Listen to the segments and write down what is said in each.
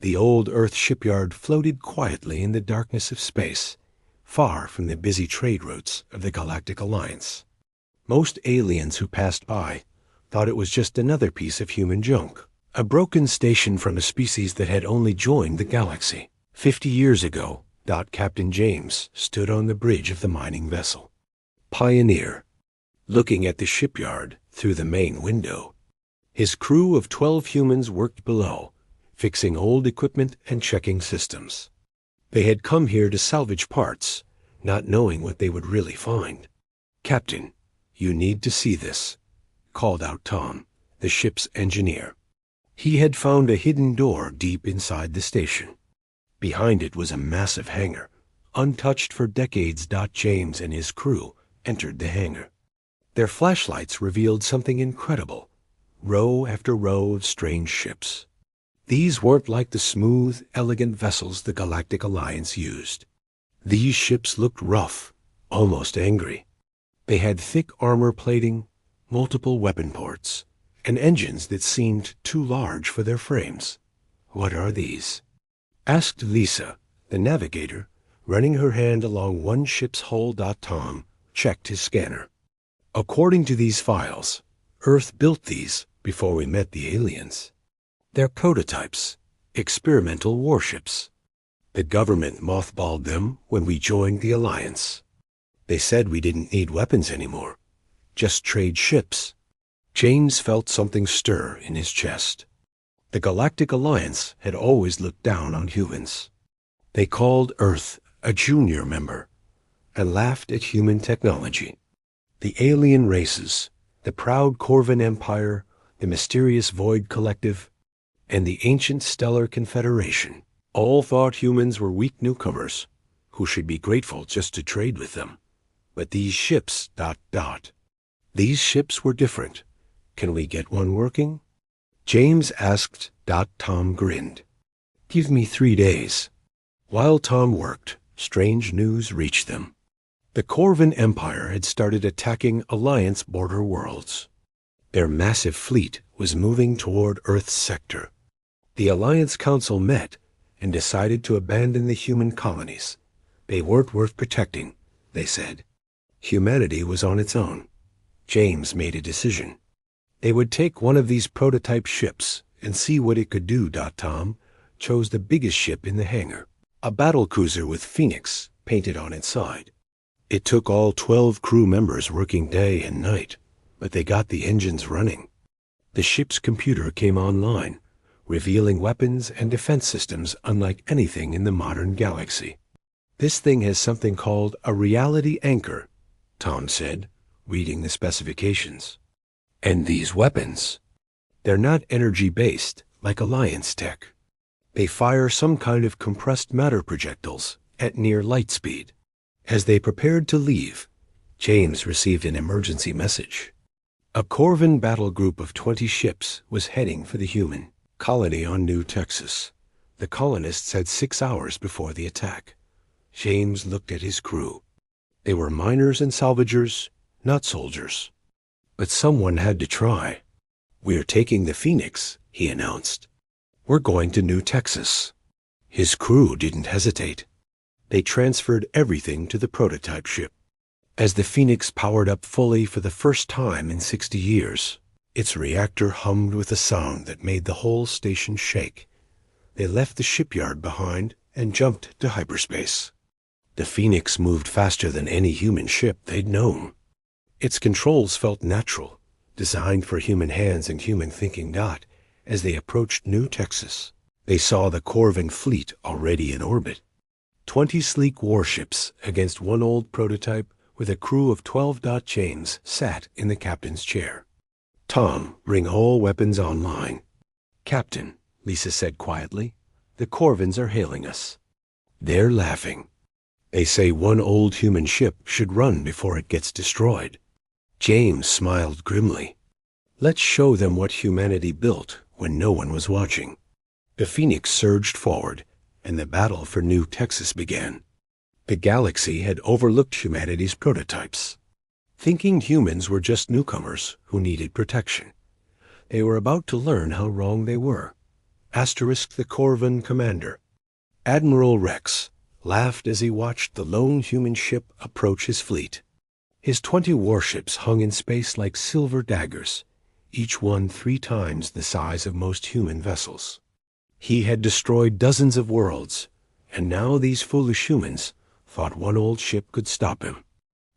The old Earth shipyard floated quietly in the darkness of space, far from the busy trade routes of the Galactic Alliance. Most aliens who passed by thought it was just another piece of human junk, a broken station from a species that had only joined the galaxy. 50 years ago, Captain James stood on the bridge of the mining vessel. Pioneer, looking at the shipyard through the main window. His crew of 12 humans worked below, fixing old equipment and checking systems. They had come here to salvage parts, not knowing what they would really find. "Captain, you need to see this," called out Tom, the ship's engineer. He had found a hidden door deep inside the station. Behind it was a massive hangar, untouched for decades. James and his crew entered the hangar. Their flashlights revealed something incredible, row after row of strange ships. These weren't like the smooth, elegant vessels the Galactic Alliance used. These ships looked rough, almost angry. They had thick armor plating, multiple weapon ports, and engines that seemed too large for their frames. "What are these?" asked Lisa, the navigator, running her hand along one ship's hull. Tom checked his scanner. "According to these files, Earth built these before we met the aliens. They're prototypes, experimental warships. The government mothballed them when we joined the Alliance. They said we didn't need weapons anymore, just trade ships." James felt something stir in his chest. The Galactic Alliance had always looked down on humans. They called Earth a junior member and laughed at human technology. The alien races, the proud Corvin Empire, the mysterious Void Collective, and the ancient Stellar Confederation all thought humans were weak newcomers who should be grateful just to trade with them. But these ships... These ships were different. "Can we get one working?" James asked. Tom grinned. "Give me 3 days." While Tom worked, strange news reached them. The Corvin Empire had started attacking Alliance border worlds. Their massive fleet was moving toward Earth's sector. The Alliance Council met and decided to abandon the human colonies. They weren't worth protecting, they said. Humanity was on its own. James made a decision. They would take one of these prototype ships and see what it could do. Tom chose the biggest ship in the hangar, a battlecruiser with Phoenix painted on its side. It took all 12 crew members working day and night, but they got the engines running. The ship's computer came online, revealing weapons and defense systems unlike anything in the modern galaxy. "This thing has something called a reality anchor," Tom said, reading the specifications. "And these weapons, they're not energy-based like Alliance tech. They fire some kind of compressed matter projectiles at near light speed." As they prepared to leave, James received an emergency message. A Corvin battle group of 20 ships was heading for the human colony on New Texas. The colonists had 6 hours before the attack. James looked at his crew. They were miners and salvagers, not soldiers. But someone had to try. "We're taking the Phoenix," he announced. "We're going to New Texas." His crew didn't hesitate. They transferred everything to the prototype ship. As the Phoenix powered up fully for the first time in 60 years, its reactor hummed with a sound that made the whole station shake. They left the shipyard behind and jumped to hyperspace. The Phoenix moved faster than any human ship they'd known. Its controls felt natural, designed for human hands and human thinking. As they approached New Texas, they saw the Corvin fleet already in orbit. 20 sleek warships against one old prototype with a crew of 12. James sat in the captain's chair. "Tom, bring all weapons online." "Captain," Lisa said quietly, "the Corvins are hailing us." "They're laughing. They say one old human ship should run before it gets destroyed." James smiled grimly. "Let's show them what humanity built when no one was watching." The Phoenix surged forward, and the battle for New Texas began. The galaxy had overlooked humanity's prototypes, thinking humans were just newcomers who needed protection. They were about to learn how wrong they were. Asterisk the Corvan commander. Admiral Rex laughed as he watched the lone human ship approach his fleet. His 20 warships hung in space like silver daggers, each one 3 times the size of most human vessels. He had destroyed dozens of worlds, and now these foolish humans thought one old ship could stop him.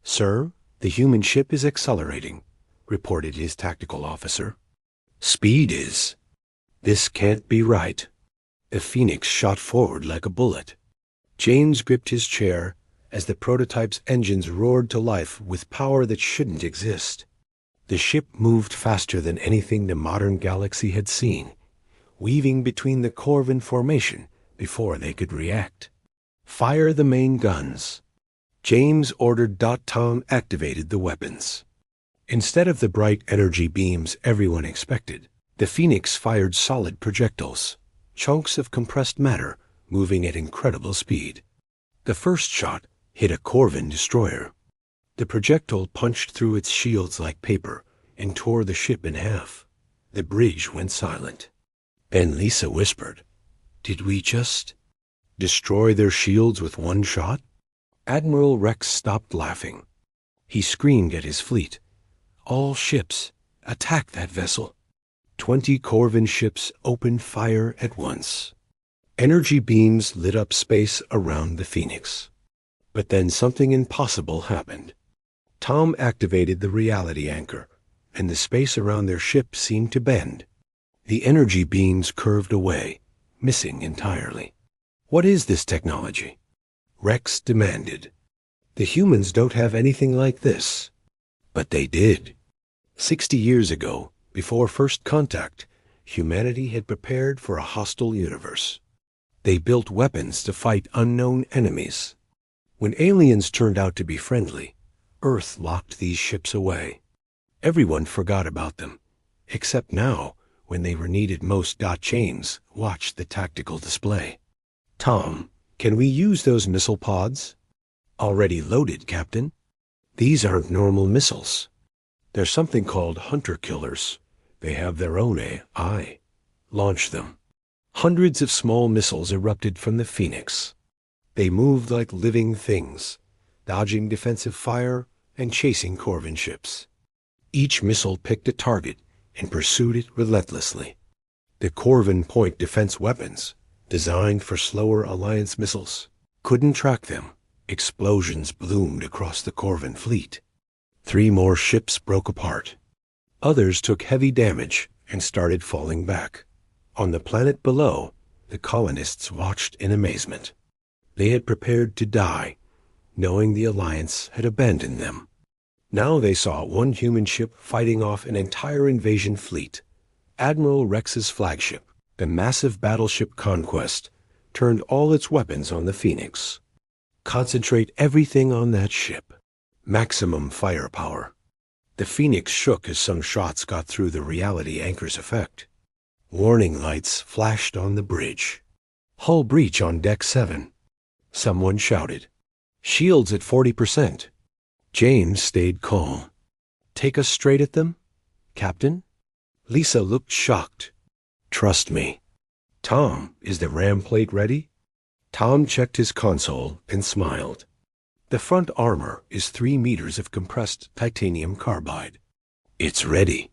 "Sir, the human ship is accelerating," reported his tactical officer. "Speed is. This can't be right." The Phoenix shot forward like a bullet. James gripped his chair as the prototype's engines roared to life with power that shouldn't exist. The ship moved faster than anything the modern galaxy had seen, weaving between the Corvan formation before they could react. "Fire the main guns." James ordered. Tom activated the weapons. Instead of the bright energy beams everyone expected, the Phoenix fired solid projectiles, chunks of compressed matter moving at incredible speed. The first shot hit a Corvan destroyer. The projectile punched through its shields like paper and tore the ship in half. The bridge went silent. Then Lisa whispered, "Did we just destroy their shields with one shot?" Admiral Rex stopped laughing. He screamed at his fleet, "All ships, attack that vessel." 20 Corvan ships opened fire at once. Energy beams lit up space around the Phoenix. But then something impossible happened. Tom activated the reality anchor, and the space around their ship seemed to bend. The energy beams curved away, missing entirely. "What is this technology?" Rex demanded. "The humans don't have anything like this." But they did. 60 years ago, before first contact, humanity had prepared for a hostile universe. They built weapons to fight unknown enemies. When aliens turned out to be friendly, Earth locked these ships away. Everyone forgot about them, except now, when they were needed most. James watched the tactical display. "Tom, can we use those missile pods?" "Already loaded, Captain." "These aren't normal missiles. They're something called hunter-killers. They have their own AI. Launch them." Hundreds of small missiles erupted from the Phoenix. They moved like living things, dodging defensive fire and chasing Corvan ships. Each missile picked a target and pursued it relentlessly. The Corvan point defense weapons, designed for slower Alliance missiles, couldn't track them. Explosions bloomed across the Corvan fleet. 3 more ships broke apart. Others took heavy damage and started falling back. On the planet below, the colonists watched in amazement. They had prepared to die, knowing the Alliance had abandoned them. Now they saw one human ship fighting off an entire invasion fleet. Admiral Rex's flagship, the massive battleship Conquest, turned all its weapons on the Phoenix. "Concentrate everything on that ship. Maximum firepower." The Phoenix shook as some shots got through the reality anchor's effect. Warning lights flashed on the bridge. "Hull breach on deck 7. Someone shouted. "Shields at 40%. James stayed calm. "Take us straight at them, Captain?" Lisa looked shocked. "Trust me." "Tom, is the ram plate ready?" Tom checked his console and smiled. "The front armor is 3 meters of compressed titanium carbide. It's ready."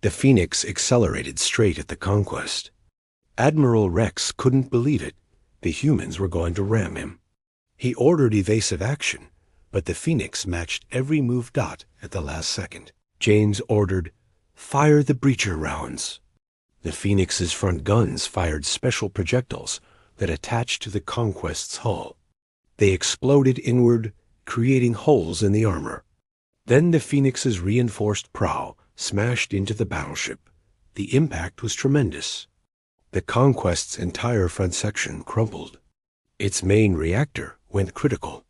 The Phoenix accelerated straight at the Conquest. Admiral Rex couldn't believe it. The humans were going to ram him. He ordered evasive action, but the Phoenix matched every move. At the last second, James ordered, "Fire the breacher rounds." The Phoenix's front guns fired special projectiles that attached to the Conquest's hull. They exploded inward, creating holes in the armor. Then the Phoenix's reinforced prow smashed into the battleship. The impact was tremendous. The Conquest's entire front section crumpled. Its main reactor went critical.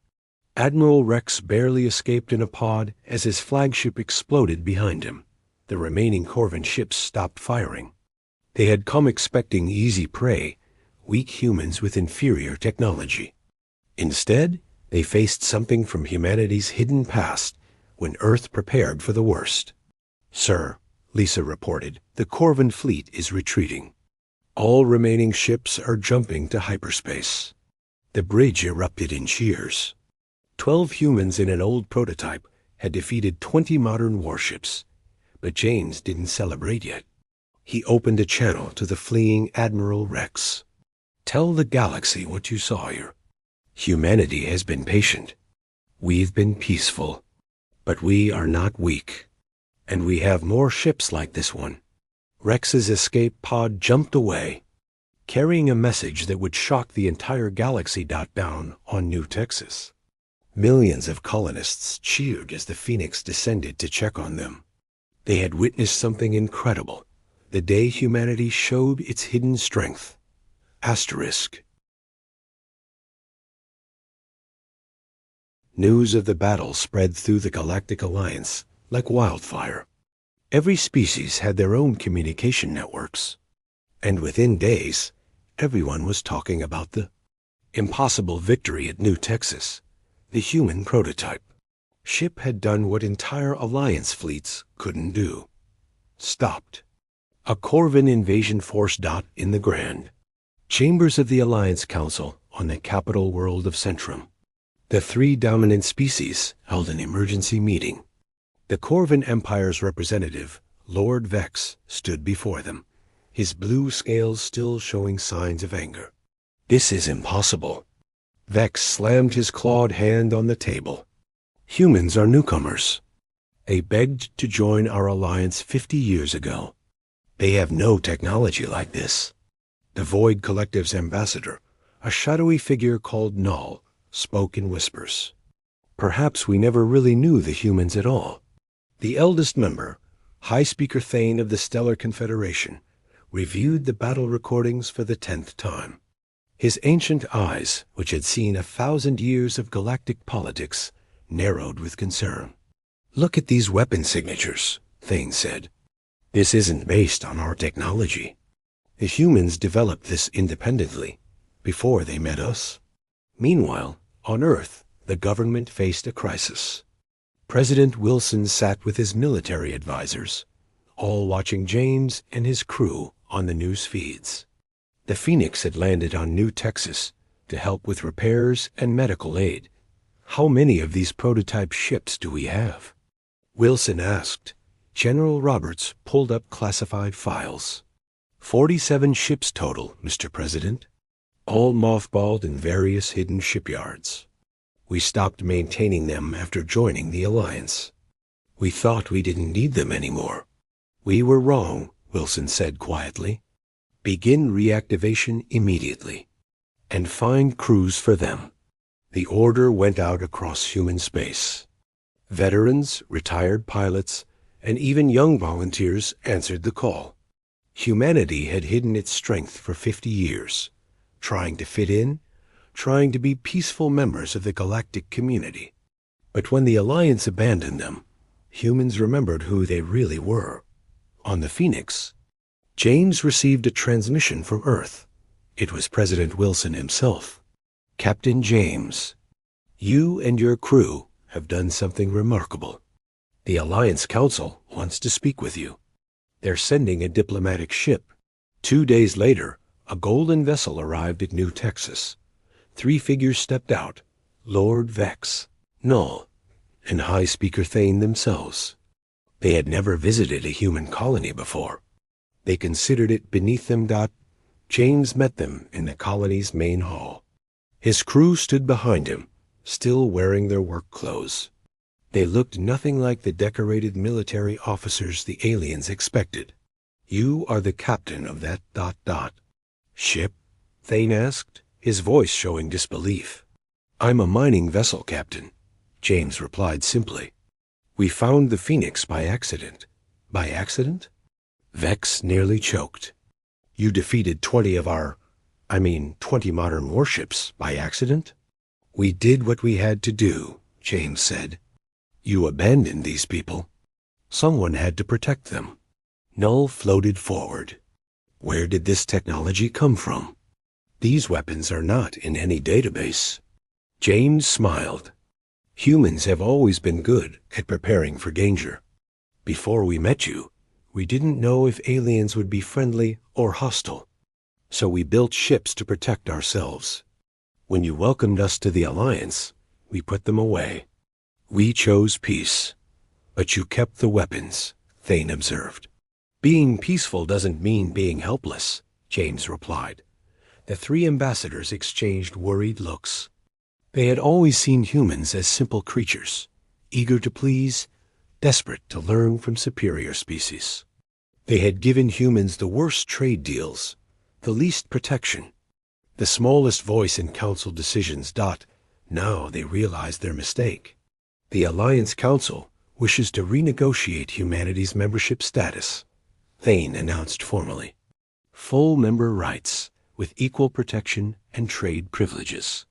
Admiral Rex barely escaped in a pod as his flagship exploded behind him. The remaining Corvan ships stopped firing. They had come expecting easy prey, weak humans with inferior technology. Instead, they faced something from humanity's hidden past when Earth prepared for the worst. "Sir," Lisa reported, "the Corvan fleet is retreating." All remaining ships are jumping to hyperspace. The bridge erupted in cheers. 12 humans in an old prototype had defeated 20 modern warships, but James didn't celebrate yet. He opened a channel to the fleeing Admiral Rex. "Tell the galaxy what you saw here. Humanity has been patient. We've been peaceful. But we are not weak. And we have more ships like this one." Rex's escape pod jumped away, carrying a message that would shock the entire galaxy. Down on New Texas, millions of colonists cheered as the Phoenix descended to check on them. They had witnessed something incredible, the day humanity showed its hidden strength. Asterisk. News of the battle spread through the Galactic Alliance like wildfire. Every species had their own communication networks, and within days, everyone was talking about the impossible victory at New Texas, the human prototype. Ship had done what entire Alliance fleets couldn't do. Stopped. A Corvin invasion force. In the grand chambers of the Alliance Council on the capital world of Centrum, the 3 dominant species held an emergency meeting. The Corvin Empire's representative, Lord Vex, stood before them, his blue scales still showing signs of anger. "This is impossible." Vex slammed his clawed hand on the table. "Humans are newcomers. They begged to join our alliance 50 years ago. They have no technology like this." The Void Collective's ambassador, a shadowy figure called Null, spoke in whispers. "Perhaps we never really knew the humans at all." The eldest member, High Speaker Thane of the Stellar Confederation, reviewed the battle recordings for the 10th time. His ancient eyes, which had seen 1,000 years of galactic politics, narrowed with concern. "Look at these weapon signatures," Thane said. "This isn't based on our technology. The humans developed this independently, before they met us." Meanwhile, on Earth, the government faced a crisis. President Wilson sat with his military advisors, all watching James and his crew on the news feeds. The Phoenix had landed on New Texas to help with repairs and medical aid. "How many of these prototype ships do we have?" Wilson asked. General Roberts pulled up classified files. 47 ships total, Mr. President, all mothballed in various hidden shipyards. We stopped maintaining them after joining the Alliance. We thought we didn't need them anymore. "We were wrong," Wilson said quietly. "Begin reactivation immediately, and find crews for them." The order went out across human space. Veterans, retired pilots, and even young volunteers answered the call. Humanity had hidden its strength for 50 years, trying to fit in, trying to be peaceful members of the galactic community. But when the Alliance abandoned them, humans remembered who they really were. On the Phoenix, James received a transmission from Earth. It was President Wilson himself. "Captain James, you and your crew have done something remarkable. The Alliance Council wants to speak with you. They're sending a diplomatic ship." 2 days later, a golden vessel arrived at New Texas. 3 figures stepped out: Lord Vex, Null, and High Speaker Thane themselves. They had never visited a human colony before. They considered it beneath them. James met them in the colony's main hall. His crew stood behind him, still wearing their work clothes. They looked nothing like the decorated military officers the aliens expected. "You are the captain of that ... ship?" Thane asked, his voice showing disbelief. "I'm a mining vessel, Captain," James replied simply. "We found the Phoenix by accident." "By accident?" Vex nearly choked. "You defeated 20 of our, 20 modern warships by accident?" "We did what we had to do," James said. "You abandoned these people. Someone had to protect them." Null floated forward. "Where did this technology come from? These weapons are not in any database." James smiled. "Humans have always been good at preparing for danger. Before we met you, we didn't know if aliens would be friendly or hostile. So we built ships to protect ourselves. When you welcomed us to the Alliance, we put them away. We chose peace. But you kept the weapons, Thane observed. Being peaceful doesn't mean being helpless, James replied. The three ambassadors exchanged worried looks. They had always seen humans as simple creatures, eager to please, desperate to learn from superior species. They had given humans the worst trade deals, the least protection, the smallest voice in council decisions. Now they realized their mistake. The Alliance Council wishes to renegotiate humanity's membership status, Thane announced formally. Full member rights, with equal protection and trade privileges.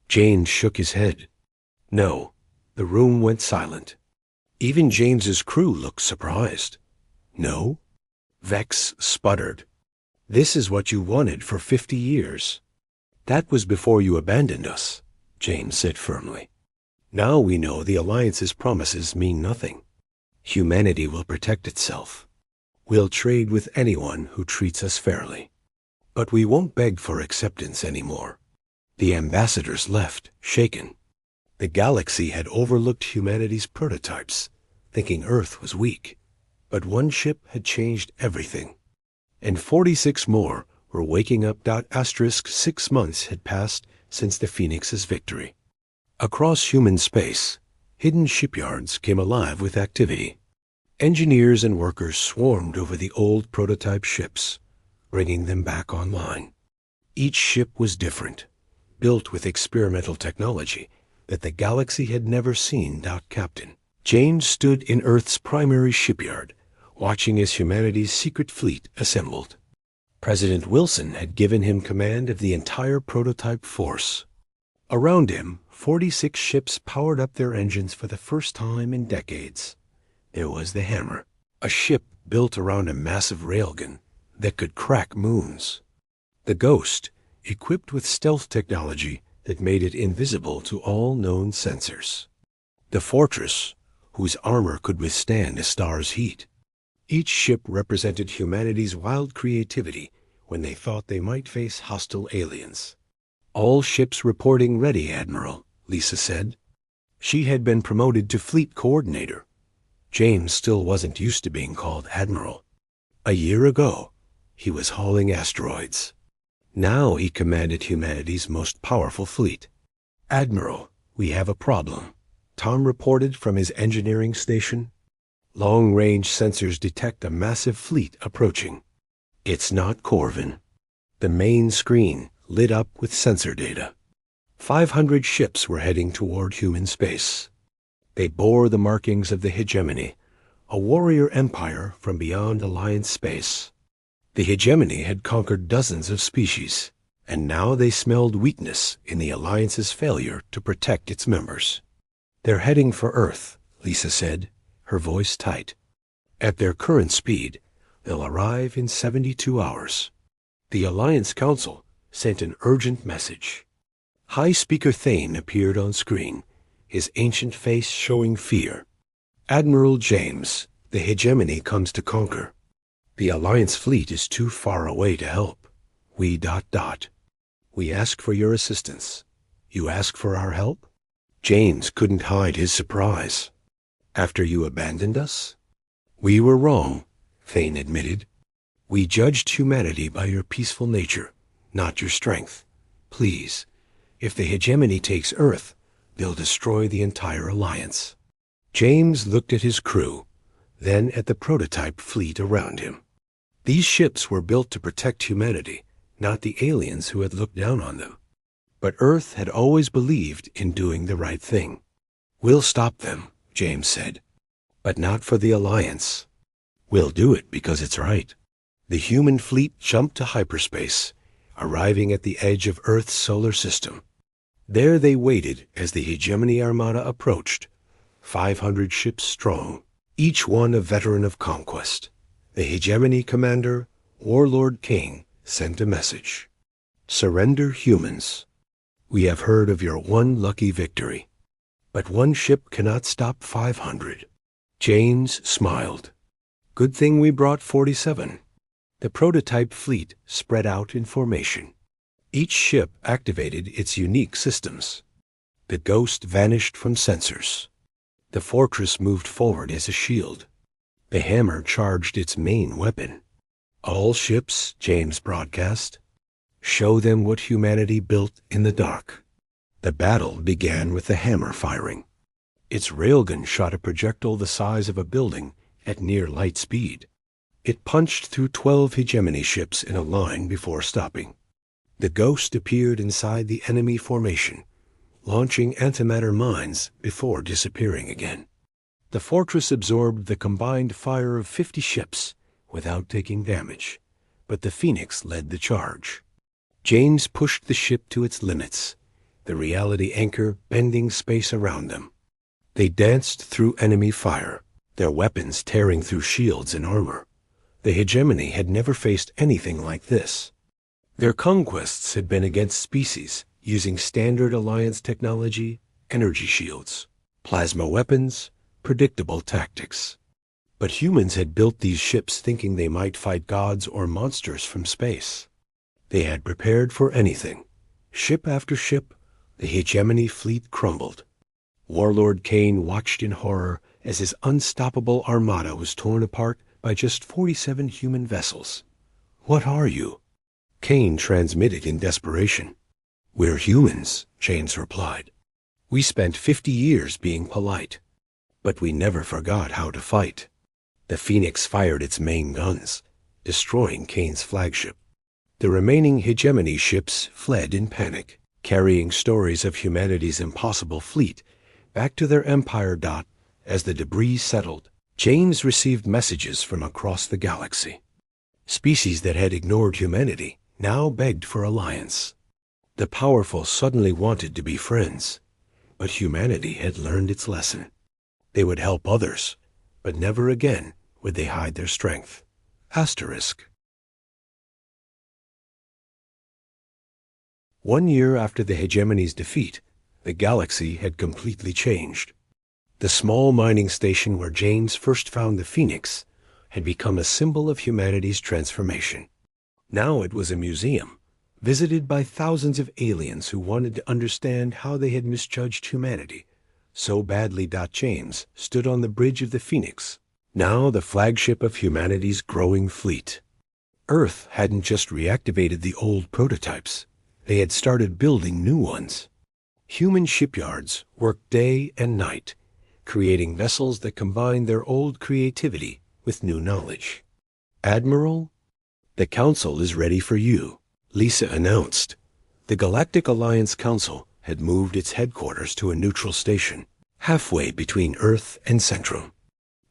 James shook his head. No. The room went silent. Even James's crew looked surprised. No? Vex sputtered. This is what you wanted for 50 years. That was before you abandoned us, James said firmly. Now we know the Alliance's promises mean nothing. Humanity will protect itself. We'll trade with anyone who treats us fairly. But we won't beg for acceptance anymore. The ambassadors left, shaken. The galaxy had overlooked humanity's prototypes, thinking Earth was weak. But one ship had changed everything. And 46 more were waking up. 6 months had passed since the Phoenix's victory. Across human space, hidden shipyards came alive with activity. Engineers and workers swarmed over the old prototype ships, bringing them back online. Each ship was different, built with experimental technology that the galaxy had never seen. Captain James stood in Earth's primary shipyard, watching as humanity's secret fleet assembled. President Wilson had given him command of the entire prototype force. Around him, 46 ships powered up their engines for the first time in decades. There was the Hammer, a ship built around a massive railgun that could crack moons. The Ghost, equipped with stealth technology that made it invisible to all known sensors. The Fortress, whose armor could withstand a star's heat. Each ship represented humanity's wild creativity when they thought they might face hostile aliens. All ships reporting ready, Admiral, Lisa said. She had been promoted to fleet coordinator. James still wasn't used to being called Admiral. A year ago, he was hauling asteroids. Now he commanded humanity's most powerful fleet. Admiral, we have a problem, Tom reported from his engineering station. Long-range sensors detect a massive fleet approaching. It's not Corvin. The main screen lit up with sensor data. 500 ships were heading toward human space. They bore the markings of the Hegemony, a warrior empire from beyond Alliance space. The Hegemony had conquered dozens of species, and now they smelled weakness in the Alliance's failure to protect its members. They're heading for Earth, Lisa said, her voice tight. At their current speed, they'll arrive in 72 hours. The Alliance Council sent an urgent message. High Speaker Thane appeared on screen, his ancient face showing fear. Admiral James, the Hegemony comes to conquer. The Alliance fleet is too far away to help. We ... We ask for your assistance. You ask for our help? James couldn't hide his surprise. After you abandoned us? We were wrong, Thane admitted. We judged humanity by your peaceful nature, not your strength. Please, if the Hegemony takes Earth, they'll destroy the entire Alliance. James looked at his crew, then at the prototype fleet around him. These ships were built to protect humanity, not the aliens who had looked down on them. But Earth had always believed in doing the right thing. We'll stop them, James said, but not for the Alliance. We'll do it because it's right. The human fleet jumped to hyperspace, arriving at the edge of Earth's solar system. There they waited as the Hegemony Armada approached, 500 ships strong, each one a veteran of conquest. The Hegemony commander, Warlord King, sent a message. Surrender, humans. We have heard of your one lucky victory. But one ship cannot stop 500. James smiled. Good thing we brought 47. The prototype fleet spread out in formation. Each ship activated its unique systems. The Ghost vanished from sensors. The Fortress moved forward as a shield. The Hammer charged its main weapon. All ships, James broadcast, show them what humanity built in the dark. The battle began with the Hammer firing. Its railgun shot a projectile the size of a building at near light speed. It punched through 12 hegemony ships in a line before stopping. The Ghost appeared inside the enemy formation, launching antimatter mines before disappearing again. The Fortress absorbed the combined fire of 50 ships without taking damage, but the Phoenix led the charge. James pushed the ship to its limits, the reality anchor bending space around them. They danced through enemy fire, their weapons tearing through shields and armor. The hegemony had never faced anything like this. Their conquests had been against species using standard Alliance technology, energy shields, plasma weapons, predictable tactics. But humans had built these ships thinking they might fight gods or monsters from space. They had prepared for anything. Ship after ship, the hegemony fleet crumbled. Warlord Kane watched in horror as his unstoppable armada was torn apart by just 47 human vessels. "What are you?" Kane transmitted in desperation. "We're humans," James replied. "We spent 50 years being polite, but we never forgot how to fight." The Phoenix fired its main guns, destroying Kane's flagship. The remaining hegemony ships fled in panic, carrying stories of humanity's impossible fleet back to their empire. As the debris settled, James received messages from across the galaxy. Species that had ignored humanity now begged for alliance. The powerful suddenly wanted to be friends, but humanity had learned its lesson. They would help others, but never again would they hide their strength. Asterisk. 1 year after the hegemony's defeat, the galaxy had completely changed. The small mining station where James first found the Phoenix had become a symbol of humanity's transformation. Now it was a museum, visited by thousands of aliens who wanted to understand how they had misjudged humanity so badly. James stood on the bridge of the Phoenix, now the flagship of humanity's growing fleet. Earth hadn't just reactivated the old prototypes, they had started building new ones. Human shipyards worked day and night, creating vessels that combined their old creativity with new knowledge. "Admiral, the Council is ready for you," Lisa announced. The Galactic Alliance Council had moved its headquarters to a neutral station, halfway between Earth and Centrum.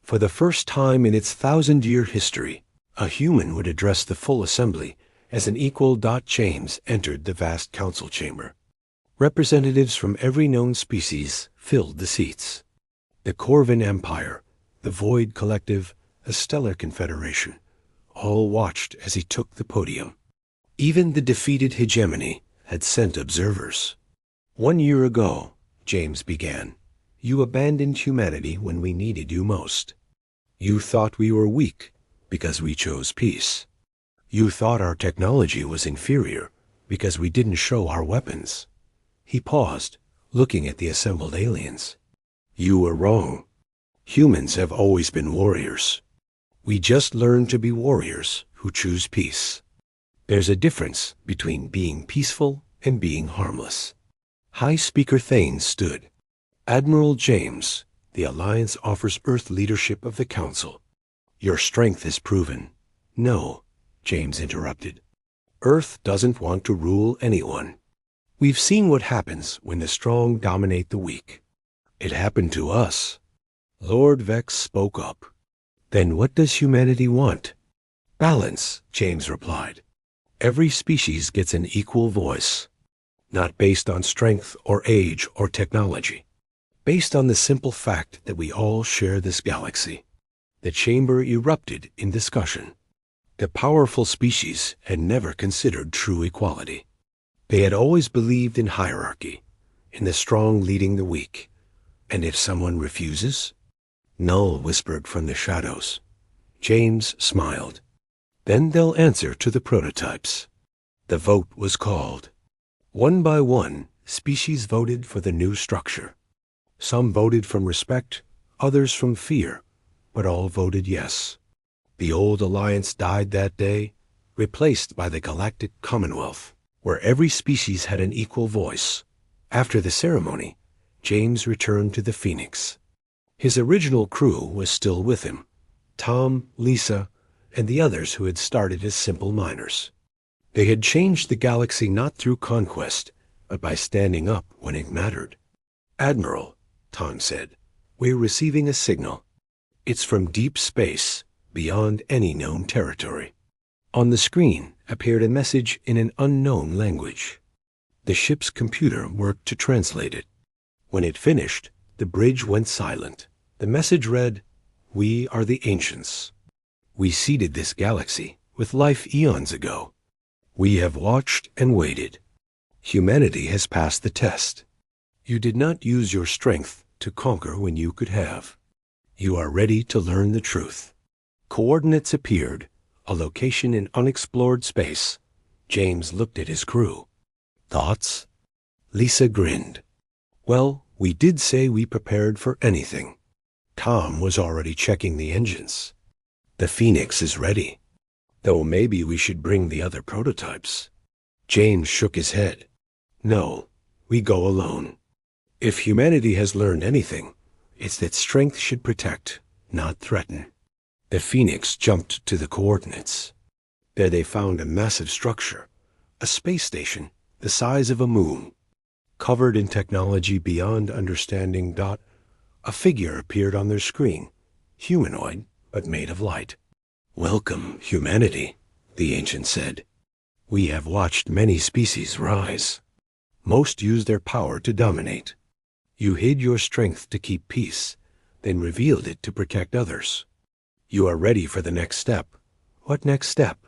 For the first time in its 1,000-year history, a human would address the full assembly as an equal. James entered the vast council chamber. Representatives from every known species filled the seats. The Corvin Empire, the Void Collective, a Stellar Confederation, all watched as he took the podium. Even the defeated hegemony had sent observers. "1 year ago," James began, "you abandoned humanity when we needed you most. You thought we were weak because we chose peace. You thought our technology was inferior because we didn't show our weapons." He paused, looking at the assembled aliens. "You were wrong. Humans have always been warriors. We just learned to be warriors who choose peace. There's a difference between being peaceful and being harmless." High Speaker Thane stood. "Admiral James, the Alliance offers Earth leadership of the Council. Your strength is proven." "No," James interrupted. "Earth doesn't want to rule anyone. We've seen what happens when the strong dominate the weak. It happened to us." Lord Vex spoke up. "Then what does humanity want?" "Balance," James replied. "Every species gets an equal voice, not based on strength or age or technology, based on the simple fact that we all share this galaxy." The chamber erupted in discussion. The powerful species had never considered true equality. They had always believed in hierarchy, in the strong leading the weak. And if someone refuses? Null whispered from the shadows. James smiled. Then they'll answer to the prototypes. The vote was called. One by one, species voted for the new structure. Some voted from respect, others from fear, but all voted yes. The old alliance died that day, replaced by the Galactic Commonwealth, where every species had an equal voice. After the ceremony, James returned to the Phoenix. His original crew was still with him: Tom, Lisa, and the others who had started as simple miners. They had changed the galaxy not through conquest, but by standing up when it mattered. "Admiral," Tom said, "we're receiving a signal. It's from deep space, beyond any known territory." On the screen appeared a message in an unknown language. The ship's computer worked to translate it. When it finished, the bridge went silent. The message read, "We are the ancients. We seeded this galaxy with life eons ago. We have watched and waited. Humanity has passed the test. You did not use your strength to conquer when you could have. You are ready to learn the truth." Coordinates appeared, a location in unexplored space. James looked at his crew. "Thoughts?" Lisa grinned. "Well, we did say we prepared for anything." Tom was already checking the engines. "The Phoenix is ready. Though maybe we should bring the other prototypes." James shook his head. "No, we go alone. If humanity has learned anything, it's that strength should protect, not threaten." The Phoenix jumped to the coordinates. There they found a massive structure, a space station the size of a moon. Covered in technology beyond understanding. A figure appeared on their screen, humanoid, but made of light. "Welcome, humanity," the ancient said. "We have watched many species rise. Most use their power to dominate. You hid your strength to keep peace, then revealed it to protect others. You are ready for the next step." "What next step?"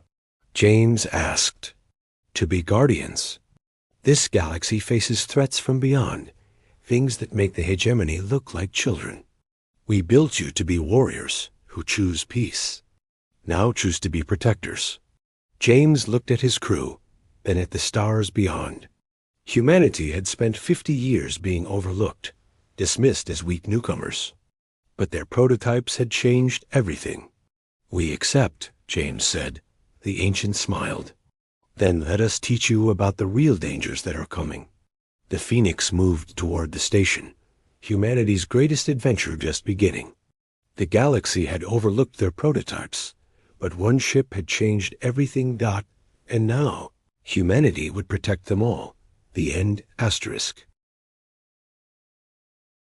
James asked. "To be guardians. This galaxy faces threats from beyond, things that make the hegemony look like children. We built you to be warriors who choose peace. Now choose to be protectors." James looked at his crew, then at the stars beyond. Humanity had spent 50 years being overlooked, dismissed as weak newcomers. But their prototypes had changed everything. "We accept," James said. The ancient smiled. "Then let us teach you about the real dangers that are coming." The Phoenix moved toward the station, humanity's greatest adventure just beginning. The galaxy had overlooked their prototypes, but one ship had changed everything. And now, humanity would protect them all. The end. Asterisk.